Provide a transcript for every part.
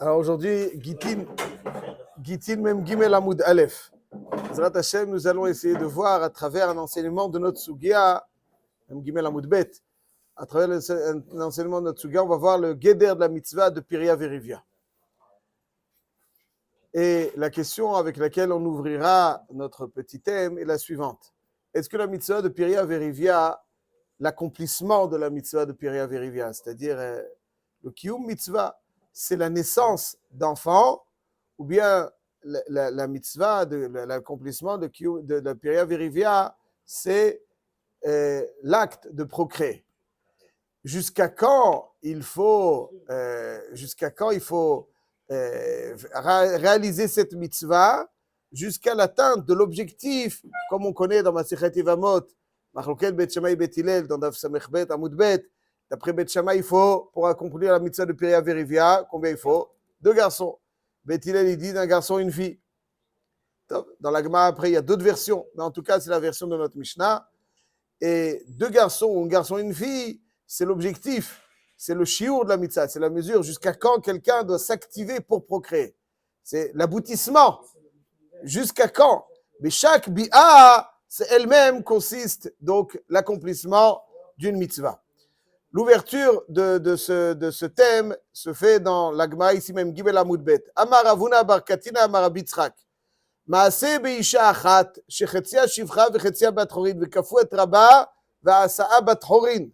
Alors aujourd'hui, Gitin Mem Gimel Amoud Aleph. Zrat Hashem, nous allons essayer de voir à travers un enseignement de notre Sugia, Mem Gimel Amoud Bet, à travers un enseignement de notre Sugia, on va voir le Geder de la mitzvah de Piria Verivia. Et la question avec laquelle on ouvrira notre petit thème est la suivante. Est-ce que la mitzvah de Piria Verivia, l'accomplissement de la mitzvah de Piria Verivia, c'est-à-dire le Kiyum mitzvah, c'est la naissance d'enfants, ou bien la mitzvah, l'accomplissement de la Piria Verivia, c'est l'acte de procréer. Jusqu'à quand il faut réaliser cette mitzvah, jusqu'à l'atteinte de l'objectif, comme on connaît dans Masechet Yevamot, Machloket Bet Shammai Bet Hillel, dans Daf Samech Bet Amud Bet. D'après Bet Shammai, il faut, pour accomplir la mitzvah de Piria Verivia, combien il faut? 2 garçons. Bet Hillel, il dit d'un garçon, une fille. Dans la Gemara, après, il y a d'autres versions, mais en tout cas, c'est la version de notre Mishnah. Et 2 garçons, un garçon et une fille, c'est l'objectif, c'est le shiur de la mitzvah, c'est la mesure jusqu'à quand quelqu'un doit s'activer pour procréer. C'est l'aboutissement. Jusqu'à quand? Mais chaque bi'a, c'est elle-même consiste donc l'accomplissement d'une mitzvah. L'ouverture de ce thème se fait dans l'Agma ici même, Gimel Amud Bet. Amar Avuna bar Katina Amar Abitzrak. Maaseh beisha achat, shechetzia shivcha vechetzia bat chorin, vekafu et rabba, va'asa'a bat chorin.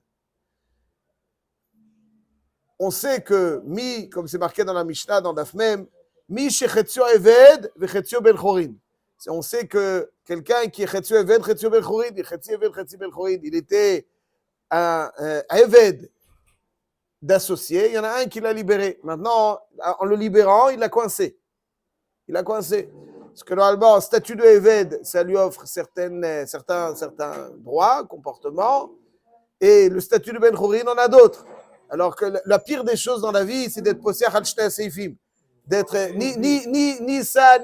On sait que comme c'est marqué dans la Mishnah, dans Daf Mem, mi shechetzio eved vechetzio ben chorin. On sait que quelqu'un qui est chetzio eved, chetzio ben chorin, chetzio eved, chetzio ben chorin, il était un Eved d'associé, il y en a un qui l'a libéré. Maintenant, en le libérant, il l'a coincé. Parce que normalement, le statut de Eved, ça lui offre certains droits, comportements, et le statut de Ben Chorin en a d'autres. Alors que la pire des choses dans la vie, c'est d'être posé à Halshtei Seifim. D'être ni ça,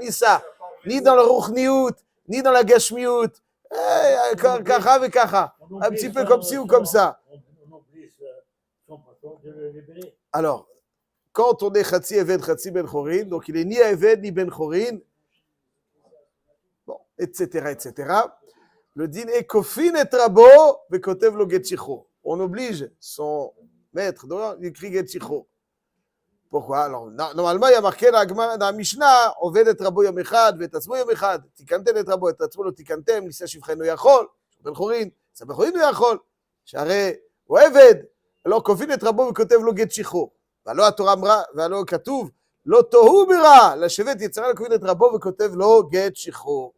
ni dans le Ruchniout, ni dans la Gashmiout. Kacha ve kacha. Un petit peu comme ci ou comme ça. Alors, quand on est Khatsi Eved, Khatsi Ben Chorin, donc il est ni Eved ni Ben Chorin, bon, etc. Le din est Kofin et Rabo, Vekotev lo Getchicho. On oblige son maître d'écrire Getchicho. Pourquoi? Alors, normalement, il y a marqué dans la Mishnah, Oved et Rabo Yom Echad, Vetatzmo Yom Echad, Tikantem et Rabo, et Tatzmo lo Tikantem, Lisa Shifreno Yachol, Ben Chorin, ça Ben Chorin Yachol, Share, ou Eved. Alors, Kofin et Rabo, Vekotev lo Getchicho. ולא התורה אמרה, ולא כתוב, לא תוהו ברע, לשבת יצרה לכהן את רבו וכותב לו גט שחרור.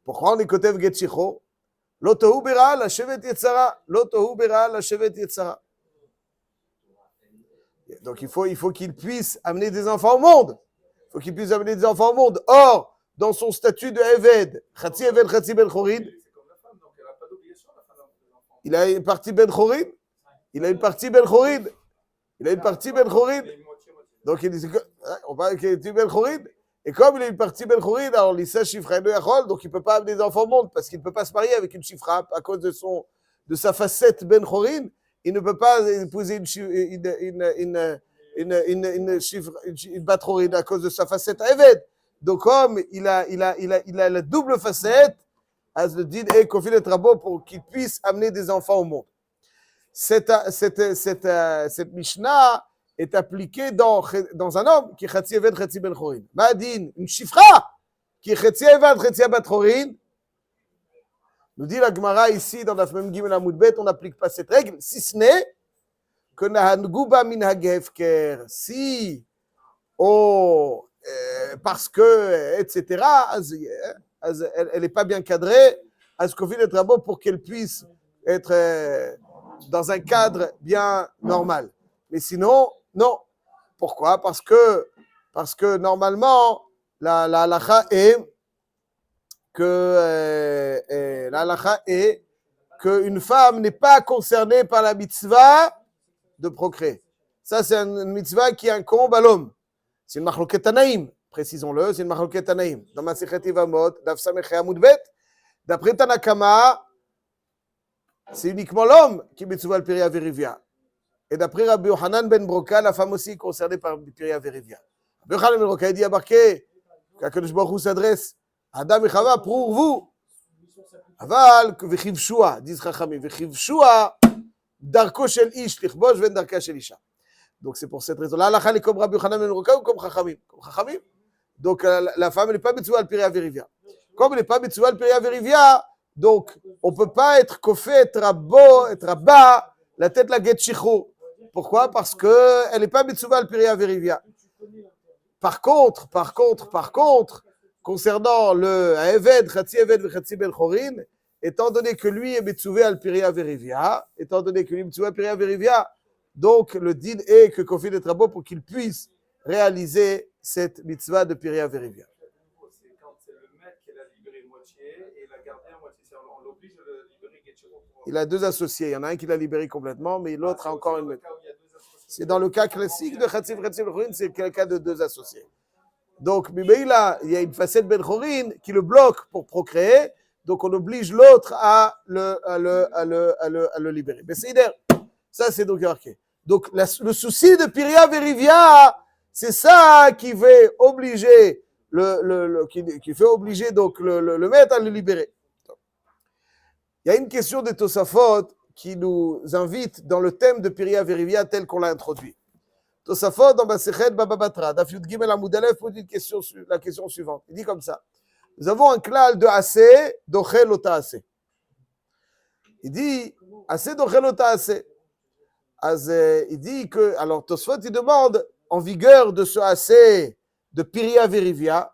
pourquoi on est כותב גט שחרור? לא תוהו ברע, לשבת יצרה, לא תוהו ברע, לשבת יצרה. Donc il faut qu'il puisse amener des enfants au monde. Il faut qu'il puisse amener des enfants au monde. Or, dans son statut de Eved, Khatsi Eved, Khatsi Ben Chorin, il a une partie Ben Chorin. Il a une partie Ben Chorin. Donc il dit, on parle qu'il est Ben Chorin. Et comme il a une partie Ben Chorin, alors l'Issa Shifra Yachol, donc il ne peut pas amener des enfants au monde parce qu'il ne peut pas se marier avec une Shifra à cause de sa facette Ben Chorin. Il ne peut pas épouser une Bat Chorin à cause de sa facette Eved. Donc comme il a la double facette, as le dit et Kofin et Rabo pour qu'il puisse amener des enfants au monde. Cette Mishnah est appliquée dans un homme qui est Chatzi Eved, Chatzi Ben Chorin. Ma'adin, une Shifra qui est Chatzi Eved, Chatzi Bat Chorin. Nous dit la Gemara ici dans la Mem Gimel Amud Bet, on n'applique pas cette règle, si ce n'est que Nahangu ba minhag hefker. Si, parce que, etc., elle n'est pas bien cadrée, as Kofin et Rabo pour qu'elle puisse être dans un cadre bien normal. Mais sinon, non. Pourquoi? Parce que normalement, la halakha est qu'une femme n'est pas concernée par la mitzvah de procréer. Ça, c'est une mitzvah qui incombe à l'homme. C'est une machloket tanaïm, précisons-le, c'est une machloket tanaïm. Dans Masechet Yevamot, Daf Samech Amud Bet, d'après Tanakama, c'est uniquement l'homme qui est mitzvah al Piria Verivia. Et d'après Rabbi Yochanan ben Broka, la femme aussi est concernée par Piria Verivia. Rabbi Yochanan ben Broka, il dit à marqué, qu'Akadosh Baruch Hu s'adresse à Adam et Chava pour vous. Aval, vechivshua, disent Chachamim, vechivshua, darko shel ish, lichbosh ven darka shel isha. Donc c'est pour cette raison. Là, la est comme Rabbi Yochanan ben Broka ou comme Chachamim? Comme Chachamim. Donc la femme n'est pas Metsuva al Piria Verivia. Comme elle n'est pas Metsuva al Piria Verivia, donc on ne peut pas être kofé, être rabba, la tête la get shichou. Pourquoi? Parce qu'elle n'est pas Metsuva al Piria Verivia. Par contre, concernant le Eved, Chatzi Eved, Chatzi Ben Chorin, étant donné que lui est Metsuva al Piria Verivia, donc le din est que kofé est rabbo pour qu'il puisse réaliser cette mitzvah de Piria Verivia. C'est quand c'est le maître qui l'a libéré moitié et la gardée moitié. On l'oblige de le libérer Getchero. Il a deux associés. Il y en a un qui l'a libéré complètement, mais l'autre a encore une. C'est dans le cas classique de Chatziv Ben-Chorin, c'est le cas de deux associés. Donc, il y a une facette Ben-Chorin qui le bloque pour procréer, donc on oblige l'autre à le libérer. Mais c'est ça, c'est donc marqué. Donc, le souci de Piria Verivia, c'est ça qui fait obliger qui fait obliger donc le maître à le libérer. Il y a une question de Tosafot qui nous invite dans le thème de Piria Verivia tel qu'on l'a introduit. Tosafot dans Masechet Baba Batra, Daf Yud Gimel Amud Aleph, pose la question suivante. Il dit comme ça. Nous avons un klal de Aseh, Dochel Ota Aseh. Il dit Aseh Dochel Ota Aseh. Il dit que, alors Tosafot il demande en vigueur de ce Aseh de Piria Verivia,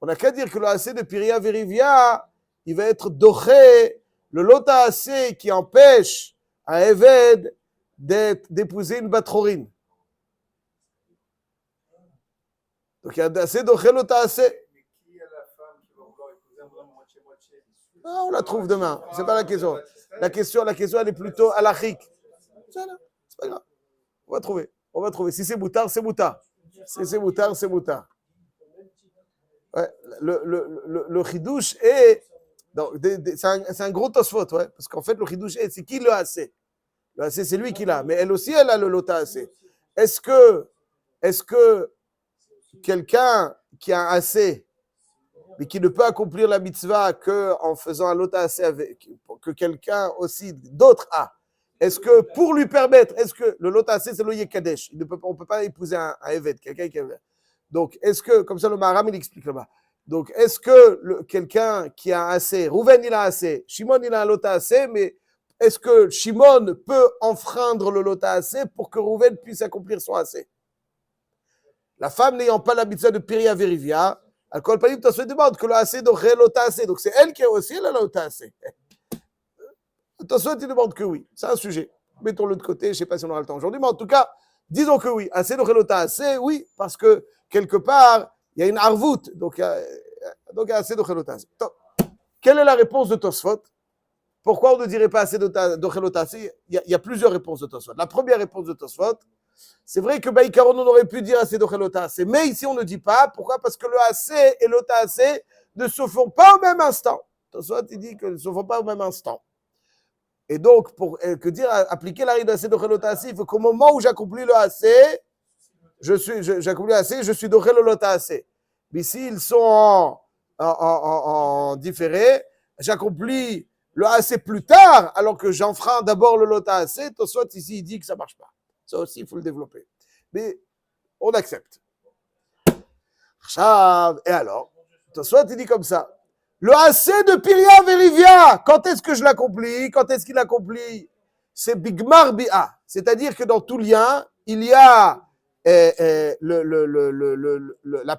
on n'a qu'à dire que le Aseh de Piria Verivia, il va être doché, le Lota Aseh qui empêche à Eved d'épouser une Batrorin. Donc il y a Aseh doché Lota Aseh. Mais qui est la femme qui va vouloir épouser un homme moitié-moitié? Ah, on la trouve demain, c'est pas la question. La question elle est plutôt halachique. C'est pas grave, on va trouver. Si c'est moutard, c'est moutard. Si c'est moutard, c'est moutard. Ouais, le chidouche est. C'est un gros tosfot, ouais, parce qu'en fait, le chidouche est. C'est qui le assez? Le assez, c'est lui qui l'a. Mais elle aussi, elle a le lota assez. Est-ce que quelqu'un qui a un assez, mais qui ne peut accomplir la mitzvah qu'en faisant un lota assez que quelqu'un aussi d'autre a? Est-ce que pour lui permettre, est-ce que le lota assez, c'est le yekadesh? On ne peut pas épouser un eved, quelqu'un qui est. Donc, est-ce que, comme ça le Maharam, il explique là-bas. Donc, est-ce que quelqu'un qui a assez, Rouven il a assez, Shimon il a un lota assez, mais est-ce que Shimon peut enfreindre le lota assez pour que Rouven puisse accomplir son assez? La femme n'ayant pas la mitzvah de Piria Verivia, Al-Kol Panim, tu se demande que le assez d'Oré lota assez. Donc, c'est elle qui a aussi la lota assez. Attention, tu demandes que oui. C'est un sujet. Mettons-le de côté, je ne sais pas si on aura le temps aujourd'hui, mais en tout cas, disons que oui. Assez d'Oré lota assez, oui, parce que quelque part, il y a une arvout, donc il y a assez de chelotase. Quelle est la réponse de Tosfot? Pourquoi on ne dirait pas assez de chelotase? Il y a plusieurs réponses de Tosfot. La première réponse de Tosfot, c'est vrai que Baïkaron, on aurait pu dire assez de chelotase, mais ici on ne dit pas. Pourquoi? Parce que le assez et l'ota assez ne se font pas au même instant. Tosfot, il dit qu'ils ne se font pas au même instant. Et donc, pour appliquer la règle d'assez de chelotase, il faut qu'au moment où j'accomplis le assez, j'accomplis assez, je suis doré le lota assez. Mais s'ils sont en différé, j'accomplis le assez plus tard, alors que j'enfreins d'abord le lota assez. Tosfot ici, il dit que ça ne marche pas. Ça aussi, il faut le développer. Mais on accepte. Et alors, Tosfot, il dit comme ça. Le assez de Piria Verivia, quand est-ce que je l'accomplis? Quand est-ce qu'il l'accomplit? C'est Bigmar Bi'a. C'est-à-dire que dans tout lien, il y a la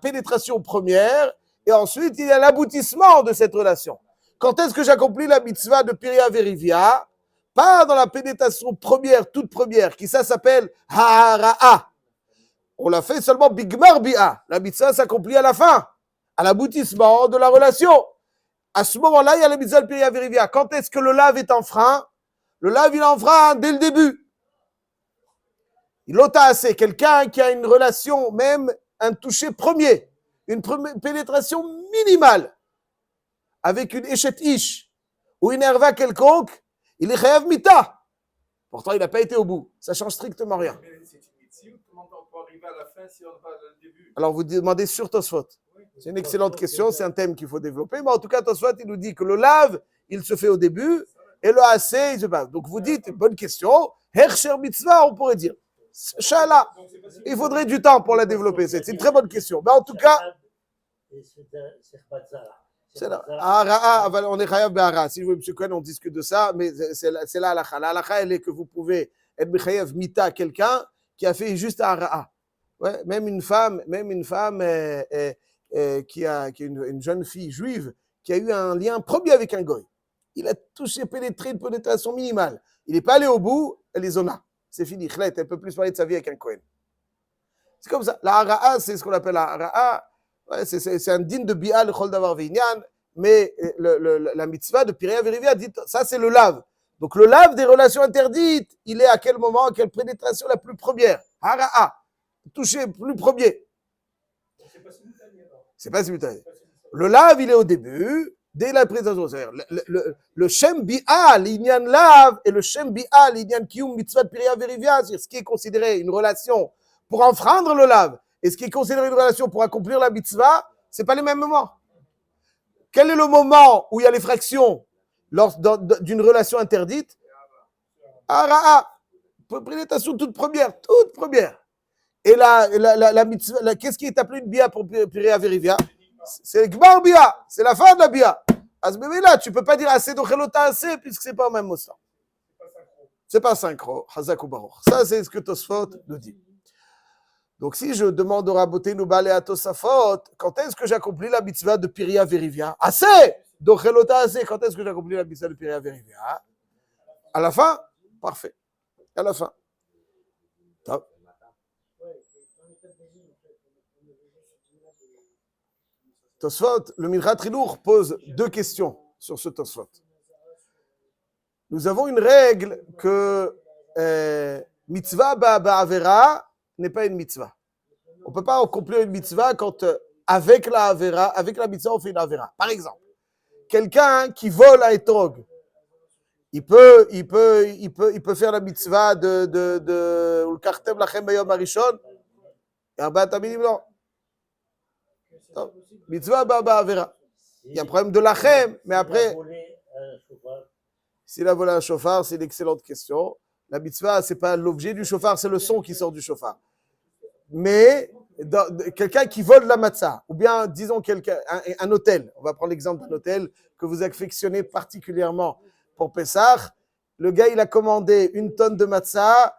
pénétration première et ensuite il y a l'aboutissement de cette relation. Quand est-ce que j'accomplis la mitzvah de Piria Verivia? Pas dans la pénétration première, toute première, qui ça s'appelle Ha'ara'a. On l'a fait seulement Bigmar Bi'a. La mitzvah s'accomplit à la fin, à l'aboutissement de la relation. À ce moment-là, il y a la mitzvah de Piria Verivia. Quand est-ce que le lave est enfreint? Le lave, il est enfreint dès le début. L'ota assez, quelqu'un qui a une relation, même un toucher premier, une pénétration minimale, avec une échet ish ou une herva quelconque, il est chayav mita. Pourtant, il n'a pas été au bout. Ça change strictement rien. Mais c'est une médecine, comment on peut arriver à la fin si on va au début? Alors, vous demandez sur Tosfot. C'est une excellente question, c'est un thème qu'il faut développer. Mais en tout cas, Tosfot, il nous dit que le lave, il se fait au début, et le assez, il se passe. Donc, vous dites, bonne question, Hersher mitzvah, on pourrait dire. Shala. Il faudrait du temps pour la développer. C'est une très bonne question. Mais en tout cas, c'est là. On est chayav be'ara. Si vous voulez, M. Cohen, on discute de ça, mais c'est là la halakha. La halakha, elle est que vous pouvez être chayav mita quelqu'un qui a fait juste hara. Ouais, même une femme qui est une jeune fille juive qui a eu un lien premier avec un goy. Il a touché, pénétré une pénétration minimale. Il n'est pas allé au bout, elle est zona. C'est fini. Elle ne peut plus parler de sa vie avec un Cohen. C'est comme ça. La hara'a, c'est ce qu'on appelle la hara'a. Ouais, c'est un din de bi'a le chol davar v'inyan. Mais la mitzvah de Piria Verivia dit ça, c'est le lave. Donc le lave des relations interdites, il est à quel moment, à quelle pénétration la plus première? Hara'a. Toucher plus premier. C'est pas simultané. Le lave, il est au début. Dès la présentation, c'est-à-dire le Shem Bi'a, l'Inyan Lav, et le Shem Bi'a, l'Inyan Kiyum Mitzvah de Piria Verivia, c'est-à-dire ce qui est considéré une relation pour enfreindre le lave, et ce qui est considéré une relation pour accomplir la mitzvah, c'est pas les mêmes moments. Quel est le moment où il y a les fractions d'une relation interdite? Ara'a, prénétation toute première. Et la mitzvah, qu'est-ce qui est appelé une Bi'a pour Piria Verivia? C'est Gmar Bia, c'est la fin de la Bia. À ce moment-là, tu ne peux pas dire assez d'Ochelota assez, puisque ce n'est pas au même mot. C'est pas synchro. Hazak ou Baruch. Ça, c'est ce que Tosfot nous dit. Donc, si je demande au Raboté Noubale à Tosafot, quand est-ce que j'accomplis la mitzvah de Piria Verivia? Assez d'Ochelota assez. Quand est-ce que j'accomplis la mitzvah de Piria Verivia? À la fin? Parfait. À la fin. Top. Tosfot, le Mincha Trilour pose deux questions sur ce Tosfot. Nous avons une règle que mitzvah ba'avera n'est pas une mitzvah. On ne peut pas accomplir une mitzvah quand avec la mitzvah, on fait une avera. Par exemple, quelqu'un qui vole un etrog, il peut faire la mitzvah de Ulkartem lachem bayom harishon et un bataminim non. Mitzvah ba'avera. Il y a un problème de lachem, mais après, s'il a volé un chauffard, c'est une excellente question. La mitzvah, ce n'est pas l'objet du chauffard, c'est le son qui sort du chauffard. Mais quelqu'un qui vole la matzah, ou bien, disons, un hôtel, on va prendre l'exemple d'un hôtel que vous affectionnez particulièrement pour Pessah. Le gars, il a commandé 1 tonne de matzah,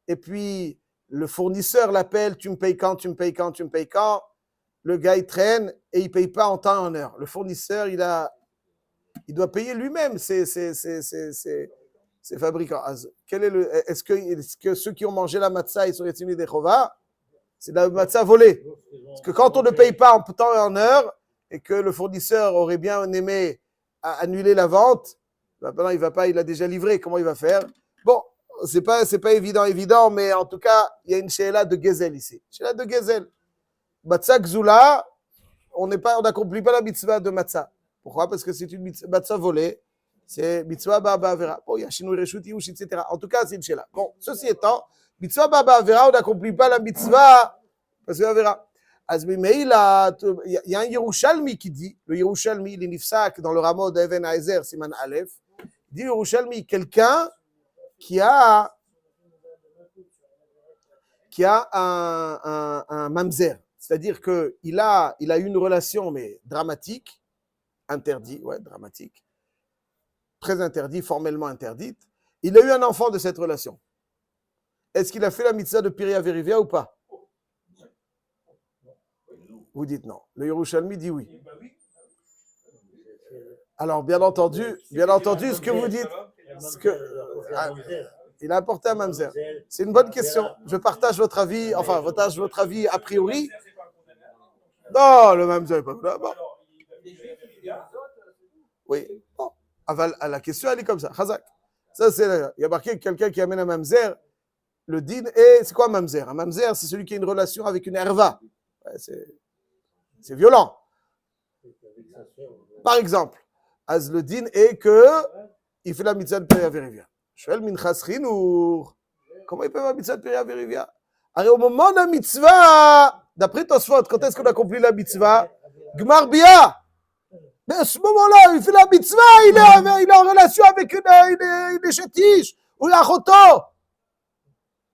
et puis le fournisseur l'appelle, tu me payes quand? Le gars, il traîne et il ne paye pas en temps et en heure. Le fournisseur, il doit payer lui-même ses fabricants. Est-ce que ceux qui ont mangé la matzah, ils sont estimés des chovas? C'est de la matzah volée. Parce que quand on ne paye pas en temps et en heure, et que le fournisseur aurait bien aimé annuler la vente, maintenant il va pas, il a déjà livré, comment il va faire? Bon, c'est pas évident, mais en tout cas, il y a une sheila de Gezel ici. Sheila de Gezel. Matzah Gzula, on n'accomplit pas la mitzvah de matzah. Pourquoi? Parce que c'est une matzah volée. C'est mitzvah ba'avera. Bon, il y a Shinui Reshut, Yush, etc. En tout cas, c'est une sheila. Bon, ceci étant, mitzvah ba'avera, on n'accomplit pas la mitzvah parce que avera. Il y a un Yerushalmi qui dit, le Yerushalmi, il est nifsak dans le rameau d'Even Haezer, Siman Aleph, il dit Yerushalmi, quelqu'un qui a un mamzer. C'est-à-dire qu'il a eu une relation, mais dramatique, dramatique, très interdite, formellement interdite. Il a eu un enfant de cette relation. Est-ce qu'il a fait la mitzvah de Piria Verivia ou pas? Vous dites non. Le Yerushalmi dit oui. Alors, bien entendu, ce que vous dites, il a apporté un mamzer. C'est une bonne question. Je partage votre avis, votre avis a priori. Non, le mamzer n'est pas bon. Oui. Bon. La question, elle est comme ça. Chazak. Ça, il y a marqué quelqu'un qui amène un mamzer. Le din est, c'est quoi un mamzer? Un mamzer, c'est celui qui a une relation avec une herva. Ouais, c'est violent. Par exemple, le din est que il fait la mitzvah de Piria Verivia. Shoel Minchas Chinour. Comment ils peuvent avoir mitzvah de Piria Verivia? Alors, au moment de la mitzvah, d'après Tosfot, quand est-ce qu'on accomplit la mitzvah? Gmar Bia. Mais à ce moment-là, il fait la mitzvah, il est en relation avec une chétiche ou la choto.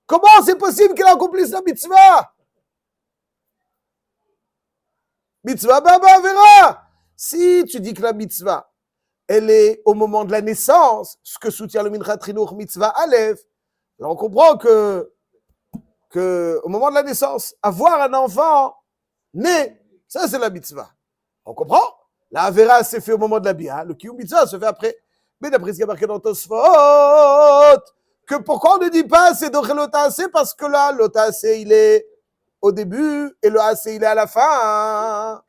Comment c'est possible qu'il accomplisse la mitzvah? Mitzvah baba vera. Si tu dis que la mitzvah, elle est au moment de la naissance, ce que soutient le Minchat Chinuch mitzvah Aleph, alors on comprend que au moment de la naissance, avoir un enfant né, ça c'est la mitzvah. On comprend? La Avera s'est fait au moment de la Bia, le Kiyum mitzvah se fait après. Mais d'après ce qui est marqué dans Tosfot, que pourquoi on ne dit pas c'est Doché l'Otase? Parce que là, l'Otase il est au début et le Ase il est à la fin.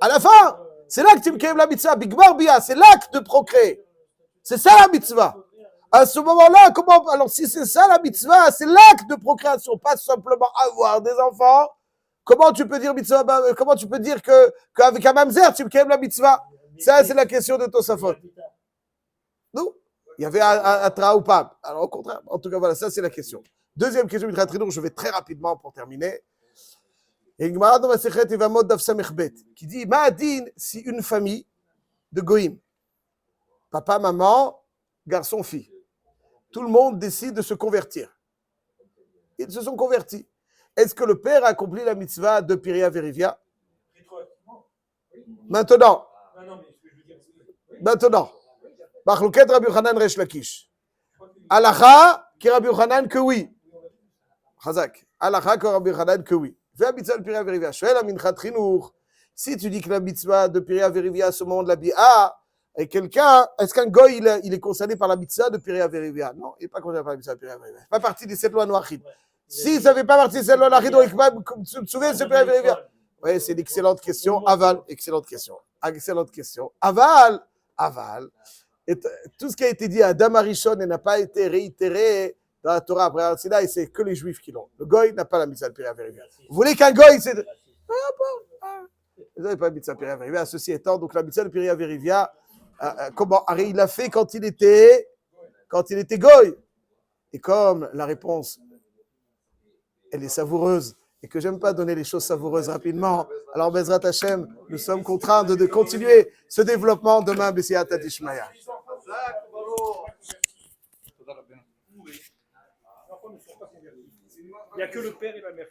À la fin, c'est là que tu me crées la mitzvah. Bigmar Bia, c'est l'acte de procréer. C'est ça la mitzvah. À ce moment-là, comment? Alors si c'est ça la mitzvah, c'est l'acte de procréation, pas simplement avoir des enfants. Comment tu peux dire mitzvah? Comment tu peux dire qu'avec un mamzer, tu me crées la mitzvah? Ça, c'est la question de Tosafot. Non? Il y avait un tra ou pas? Alors au contraire, en tout cas, voilà, ça c'est la question. Deuxième question, je vais très rapidement pour terminer. Et qui dit, Ma'adin, si une famille de Goïm, papa, maman, garçon, fille, tout le monde décide de se convertir. Ils se sont convertis. Est-ce que le père a accompli la mitzvah de Piria Verivia? Maintenant. Maintenant. Machlouket Rabbi Yochanan Resh Lakish. Alacha, qui Rabbi Yochanan que oui. Chazak. Alacha, que Rabbi Yochanan que oui. Fais la mitzvah de Piria Verivia. Shoel Aminchat Chinour. Si tu dis que la mitzvah de Piria Verivia à ce moment de la Bia, et quelqu'un, est-ce qu'un goy il est concerné par la mitzvah de Piria Verivia? Non, il n'est pas concerné par la mitzvah de Piria Verivia. Pas partie des 7 lois noachid. Si ça ne fait pas partie de cette loi noachid, tu te souviens de ce Piria Verivia? Oui, c'est une excellente question. Aval, excellente question. Excellente question. Aval. Et tout ce qui a été dit à Adam Arishon et n'a pas été réitéré dans la Torah après Al-Sinaï, c'est que les Juifs qui l'ont. Le goy n'a pas la mitzvah de Piria Verivia. Vous voulez qu'un goy, c'est... Vous n'avez pas la mitzvah de Piria Verivia. Ceci étant, donc la mitzvah de Piria Verivia, comment il l'a fait quand il était goy. Et comme la réponse, elle est savoureuse, et que j'aime pas donner les choses savoureuses rapidement, alors Bezrat Hashem, nous sommes contraints de continuer ce développement demain, B'siyata Dishmaya. Il n'y a que le père et la mère.